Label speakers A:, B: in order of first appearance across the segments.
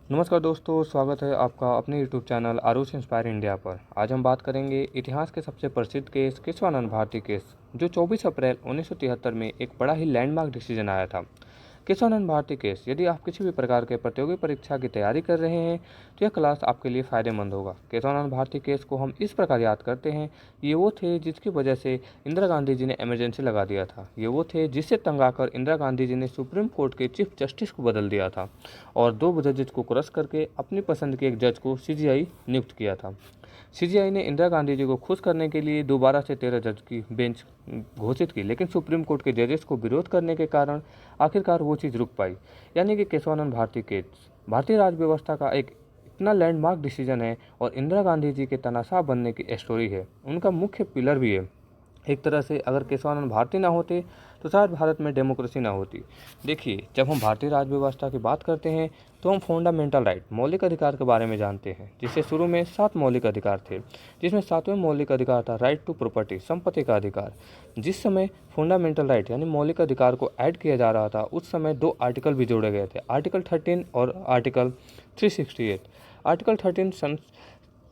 A: नमस्कार दोस्तों, स्वागत है आपका अपने YouTube channel Aarush inspire India पर। आज हम बात करेंगे इतिहास के सबसे प्रसिद्ध केस केशवानंद भारती केस, जो 24 अप्रैल 1973 में एक बड़ा ही लैंडमार्क डिसीजन आया था। केशवानंद भारती केस। यदि आप किसी भी प्रकार के प्रतियोगी परीक्षा की तैयारी कर रहे हैं तो यह क्लास आपके लिए फ़ायदेमंद होगा। केशवानंद भारती केस को हम इस प्रकार याद करते हैं, ये वो थे जिसकी वजह से इंदिरा गांधी जी ने इमरजेंसी लगा दिया था। ये वो थे जिससे तंग आकर इंदिरा गांधी जी ने सुप्रीम कोर्ट के चीफ जस्टिस को बदल दिया था और दो जजेज को क्रश करके अपनी पसंद के एक जज को सीजीआई नियुक्त किया था। सीजीआई ने इंदिरा गांधी जी को खुश करने के लिए दोबारा से 13 जज की बेंच घोषित की, लेकिन सुप्रीम कोर्ट के जजेस को विरोध करने के कारण आखिरकार वो चीज़ रुक पाई। यानी कि केशवानंद भारती केस भारतीय राज व्यवस्था का एक इतना लैंडमार्क डिसीजन है और इंदिरा गांधी जी के तानाशाह बनने की स्टोरी है, उनका मुख्य पिलर भी है। एक तरह से अगर केशवानंद भारती ना होते तो शायद भारत में डेमोक्रेसी ना होती। देखिए, जब हम भारतीय राज व्यवस्था की बात करते हैं तो हम फंडामेंटल राइट, मौलिक अधिकार के बारे में जानते हैं, जिससे शुरू में 7 मौलिक अधिकार थे, जिसमें 7वें मौलिक अधिकार था राइट टू प्रॉपर्टी, संपत्ति का अधिकार। जिस समय फंडामेंटल राइट यानी मौलिक अधिकार को ऐड किया जा रहा था, उस समय 2 आर्टिकल भी जोड़े गए थे, आर्टिकल 13 और आर्टिकल 368। आर्टिकल 13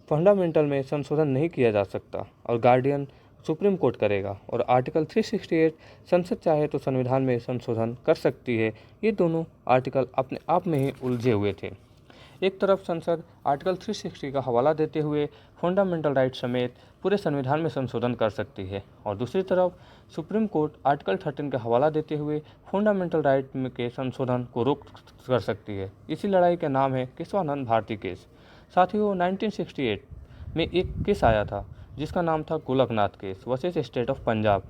A: फंडामेंटल में संशोधन नहीं किया जा सकता और गार्डियन सुप्रीम कोर्ट करेगा, और आर्टिकल 368 संसद चाहे तो संविधान में संशोधन कर सकती है। ये दोनों आर्टिकल अपने आप में ही उलझे हुए थे। एक तरफ संसद आर्टिकल 360 का हवाला देते हुए फंडामेंटल राइट समेत पूरे संविधान में संशोधन कर सकती है, और दूसरी तरफ सुप्रीम कोर्ट आर्टिकल 13 का हवाला देते हुए फंडामेंटल राइट के संशोधन को रोक कर सकती है। इसी लड़ाई का नाम है केशवानंद भारती केस। साथियों, 1968 में एक केस आया था जिसका नाम था Golaknath case versus state of Punjab,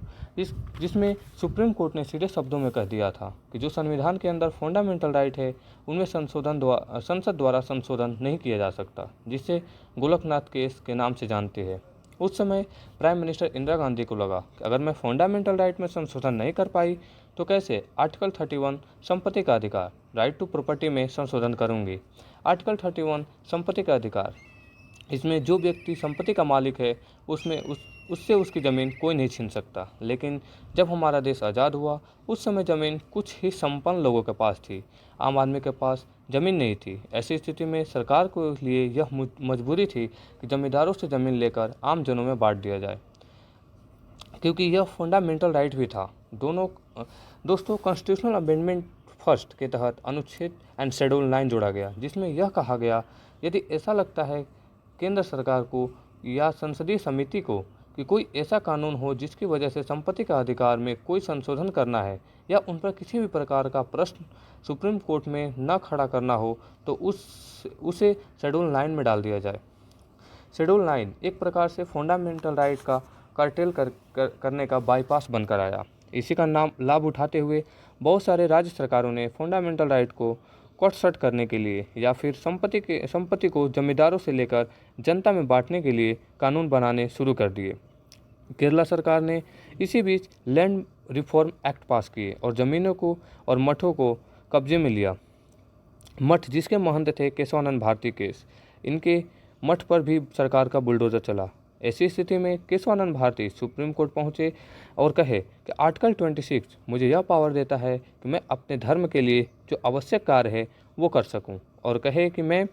A: जिसमें सुप्रीम कोर्ट ने सीधे शब्दों में कह दिया था कि जो संविधान के अंदर फंडामेंटल राइट है उनमें संसद द्वारा संशोधन नहीं किया जा सकता, जिसे गोलकनाथ केस के नाम से जानते हैं। उस समय प्राइम मिनिस्टर इंदिरा गांधी को लगा कि अगर मैं फंडामेंटल राइट में संशोधन नहीं कर पाई तो कैसे आर्टिकल 31 संपत्ति का अधिकार, राइट टू प्रॉपर्टी में संशोधन करूंगी। आर्टिकल 31 संपत्ति का अधिकार, इसमें जो व्यक्ति संपत्ति का मालिक है उससे उसकी ज़मीन कोई नहीं छीन सकता। लेकिन जब हमारा देश आज़ाद हुआ उस समय ज़मीन कुछ ही संपन्न लोगों के पास थी, आम आदमी के पास ज़मीन नहीं थी। ऐसी स्थिति में सरकार को लिए यह मजबूरी थी कि जमींदारों से ज़मीन लेकर आम जनों में बांट दिया जाए, क्योंकि यह फंडामेंटल राइट भी था। दोस्तों, कॉन्स्टिट्यूशनल अमेंडमेंट फर्स्ट के तहत अनुच्छेद एंड शेड्यूल 9 जोड़ा गया, जिसमें यह कहा गया यदि ऐसा लगता है केंद्र सरकार को या संसदीय समिति को कि कोई ऐसा कानून हो जिसकी वजह से संपत्ति का अधिकार में कोई संशोधन करना है या उन पर किसी भी प्रकार का प्रश्न सुप्रीम कोर्ट में न खड़ा करना हो, तो उसे शेड्यूल 9 में डाल दिया जाए। शेड्यूल 9 एक प्रकार से फंडामेंटल राइट का कर्टेल करने का बाईपास बनकर आया। इसी का नाम लाभ उठाते हुए बहुत सारे राज्य सरकारों ने फंडामेंटल राइट को कट करने के लिए या फिर संपत्ति को जमींदारों से लेकर जनता में बांटने के लिए कानून बनाने शुरू कर दिए। केरला सरकार ने इसी बीच लैंड रिफॉर्म एक्ट पास किए और ज़मीनों को और मठों को कब्जे में लिया। मठ जिसके महंत थे केशवानंद भारती केस, इनके मठ पर भी सरकार का बुलडोजर चला। ऐसी स्थिति में केशवानंद भारती सुप्रीम कोर्ट पहुंचे और कहे कि आर्टिकल 26 मुझे यह पावर देता है कि मैं अपने धर्म के लिए जो आवश्यक कार्य है वो कर सकूं, और कहे कि मैं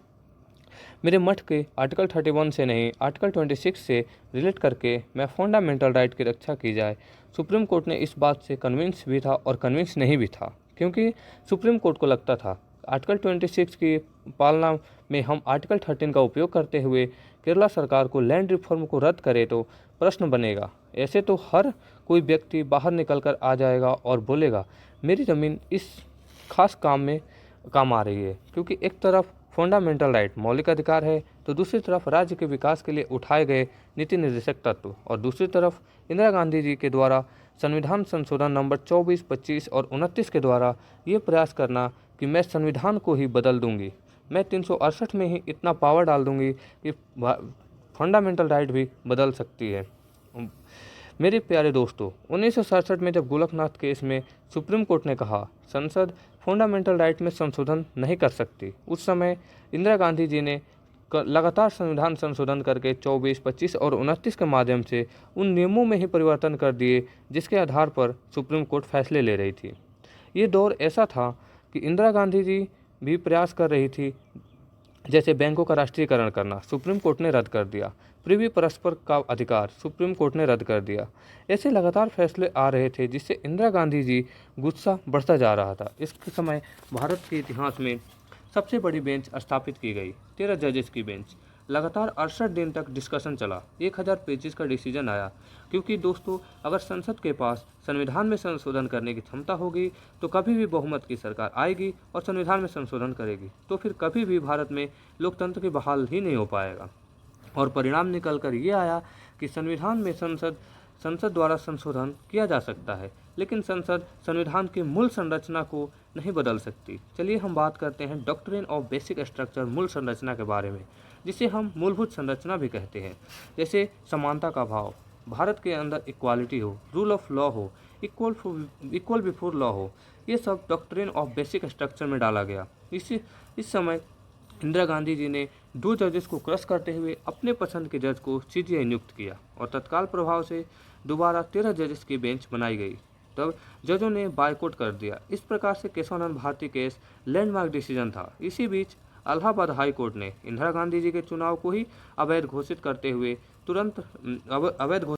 A: मेरे मठ के आर्टिकल 31 से नहीं आर्टिकल 26 से रिलेट करके मैं फंडामेंटल राइट की रक्षा की जाए। सुप्रीम कोर्ट ने इस बात से कन्विंस भी था और कन्विंस नहीं भी था, क्योंकि सुप्रीम कोर्ट को लगता था आर्टिकल 26 की पालना में हम आर्टिकल 13 का उपयोग करते हुए केरला सरकार को लैंड रिफॉर्म को रद्द करे तो प्रश्न बनेगा। ऐसे तो हर कोई व्यक्ति बाहर निकल कर आ जाएगा और बोलेगा मेरी ज़मीन इस खास काम में काम आ रही है, क्योंकि एक तरफ फंडामेंटल राइट मौलिक अधिकार है तो दूसरी तरफ राज्य के विकास के लिए उठाए गए नीति निर्देशक तत्व, और दूसरी तरफ इंदिरा गांधी जी के द्वारा संविधान संशोधन नंबर 24, 25 और 29 के द्वारा ये प्रयास करना कि मैं संविधान को ही बदल दूंगी, मैं 368 में ही इतना पावर डाल दूंगी कि फंडामेंटल राइट भी बदल सकती है। मेरे प्यारे दोस्तों, 1967 में जब गोलकनाथ केस में सुप्रीम कोर्ट ने कहा संसद फंडामेंटल राइट में संशोधन नहीं कर सकती, उस समय इंदिरा गांधी जी ने लगातार संविधान संशोधन करके 24, 25 और 29 के माध्यम से उन नियमों में ही परिवर्तन कर दिए जिसके आधार पर सुप्रीम कोर्ट फैसले ले रही थी। ये दौर ऐसा था कि इंदिरा गांधी जी भी प्रयास कर रही थी जैसे बैंकों का राष्ट्रीयकरण करना सुप्रीम कोर्ट ने रद्द कर दिया, प्रीवी परस्पर का अधिकार सुप्रीम कोर्ट ने रद्द कर दिया। ऐसे लगातार फैसले आ रहे थे जिससे इंदिरा गांधी जी गुस्सा बढ़ता जा रहा था। इस समय भारत के इतिहास में सबसे बड़ी बेंच स्थापित की गई, 13 जजेस की बेंच। लगातार 68 दिन तक डिस्कशन चला, 1000 पेजेस का डिसीजन आया। क्योंकि दोस्तों, अगर संसद के पास संविधान में संशोधन करने की क्षमता होगी तो कभी भी बहुमत की सरकार आएगी और संविधान में संशोधन करेगी, तो फिर कभी भी भारत में लोकतंत्र की बहाल ही नहीं हो पाएगा। और परिणाम निकल कर ये आया कि संविधान में संसद द्वारा संशोधन किया जा सकता है, लेकिन संसद संविधान की मूल संरचना को नहीं बदल सकती। चलिए हम बात करते हैं डॉक्ट्रिन ऑफ बेसिक स्ट्रक्चर, मूल संरचना के बारे में, जिसे हम मूलभूत संरचना भी कहते हैं। जैसे समानता का भाव, भारत के अंदर इक्वालिटी हो, रूल ऑफ लॉ हो, इक्वल बिफोर लॉ हो, ये सब डॉक्ट्रिन ऑफ बेसिक स्ट्रक्चर में डाला गया। इस समय इंदिरा गांधी जी ने 2 जजेस को क्रश करते हुए अपने पसंद के जज को सीजीआई नियुक्त किया और तत्काल प्रभाव से दोबारा 13 जजेस की बेंच बनाई गई। तब जजों ने बायकॉट कर दिया। इस प्रकार से Kesavananda Bharati case landmark decision था। इसी बीच इलाहाबाद हाई कोर्ट ने इंदिरा गांधी जी के चुनाव को ही अवैध घोषित करते हुए तुरंत अवैध